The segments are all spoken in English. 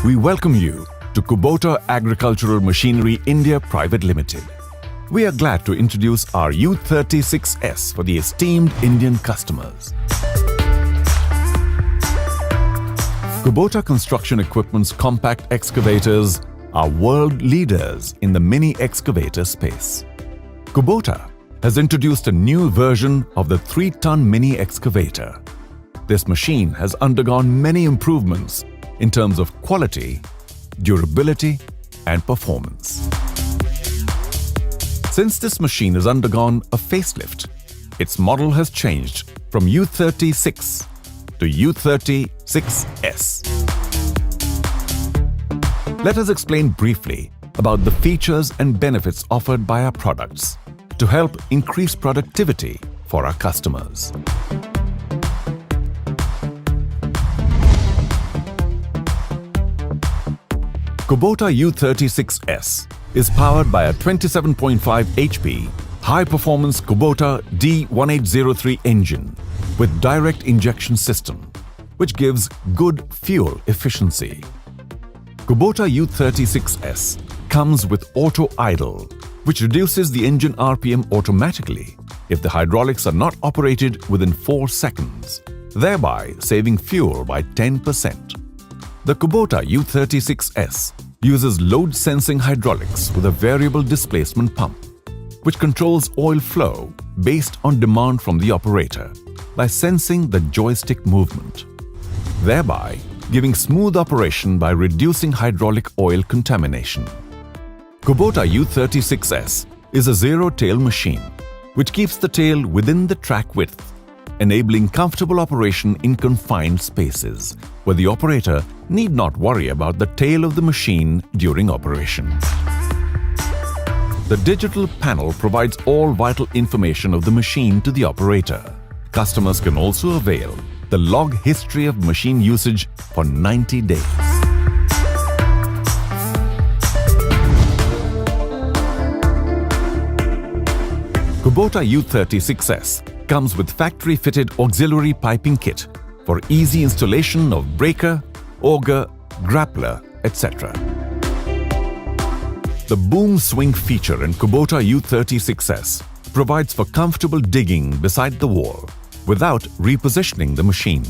We welcome you to Kubota Agricultural Machinery India Private Limited. We are glad to introduce our U30-6S for the esteemed Indian customers. Kubota Construction Equipment's compact excavators are world leaders in the mini-excavator space. Kubota has introduced a new version of the 3-ton mini-excavator. This machine has undergone many improvements in terms of quality, durability, and performance. Since this machine has undergone a facelift, its model has changed from U30-6 to U30-6S. Let us explain briefly about the features and benefits offered by our products to help increase productivity for our customers. Kubota U30-6S is powered by a 27.5 HP high-performance Kubota D1803 engine with direct injection system, which gives good fuel efficiency. Kubota U30-6S comes with auto idle, which reduces the engine RPM automatically if the hydraulics are not operated within 4 seconds, thereby saving fuel by 10%. The Kubota U30-6S uses load-sensing hydraulics with a variable displacement pump, which controls oil flow based on demand from the operator by sensing the joystick movement, thereby giving smooth operation by reducing hydraulic oil contamination. Kubota U30-6S is a zero-tail machine, which keeps the tail within the track width, enabling comfortable operation in confined spaces, where the operator need not worry about the tail of the machine during operation. The digital panel provides all vital information of the machine to the operator. Customers can also avail the log history of machine usage for 90 days. Kubota U30-6S comes with factory-fitted auxiliary piping kit for easy installation of breaker, auger, grappler, etc. The boom swing feature in Kubota U30-6S provides for comfortable digging beside the wall without repositioning the machine.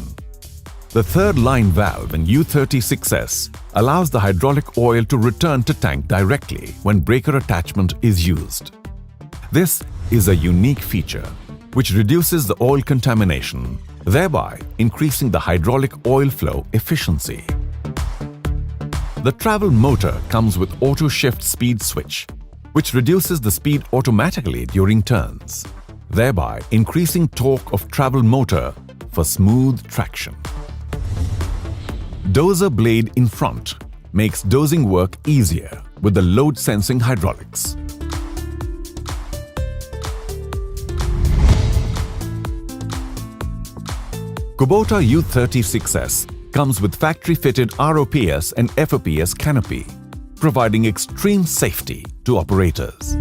The third line valve in U30-6S allows the hydraulic oil to return to tank directly when breaker attachment is used. This is a unique feature which reduces the oil contamination, thereby increasing the hydraulic oil flow efficiency. The travel motor comes with auto shift speed switch, which reduces the speed automatically during turns, thereby increasing torque of travel motor for smooth traction. Dozer blade in front makes dozing work easier with the load sensing hydraulics. Kubota U30-6S comes with factory-fitted ROPS and FOPS canopy, providing extreme safety to operators.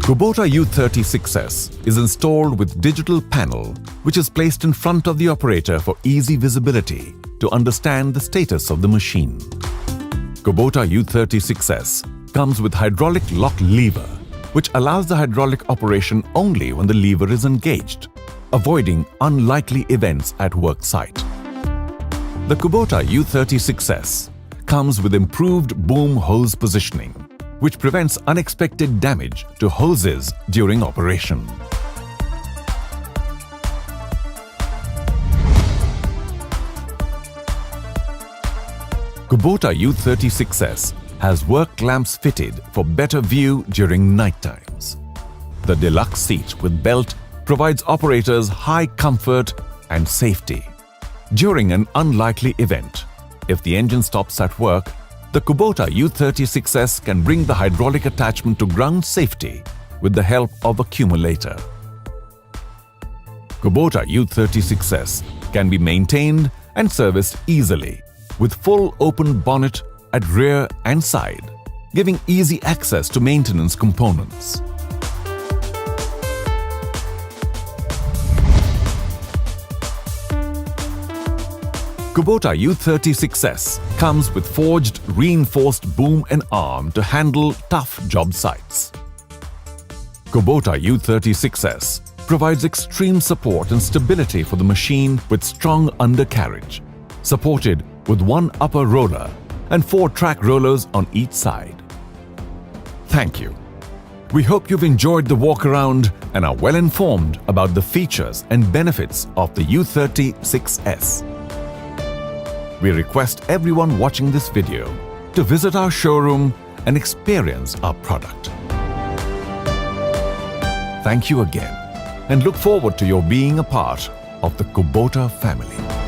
Kubota U30-6S is installed with digital panel, which is placed in front of the operator for easy visibility to understand the status of the machine. Kubota U30-6S comes with hydraulic lock lever, which allows the hydraulic operation only when the lever is engaged, avoiding unlikely events at work site. The Kubota U30-6S comes with improved boom hose positioning, which prevents unexpected damage to hoses during operation. Kubota U30-6S has work lamps fitted for better view during night times. The deluxe seat with belt provides operators high comfort and safety. During an unlikely event, if the engine stops at work, the Kubota U30-6S can bring the hydraulic attachment to ground safety with the help of accumulator. Kubota U30-6S can be maintained and serviced easily with full open bonnet at rear and side, giving easy access to maintenance components. Kubota U30-6S comes with forged reinforced boom and arm to handle tough job sites. Kubota U30-6S provides extreme support and stability for the machine with strong undercarriage, supported with one upper roller and 4 track rollers on each side. Thank you. We hope you've enjoyed the walk around and are well informed about the features and benefits of the U30-6S. We request everyone watching this video to visit our showroom and experience our product. Thank you again and look forward to your being a part of the Kubota family.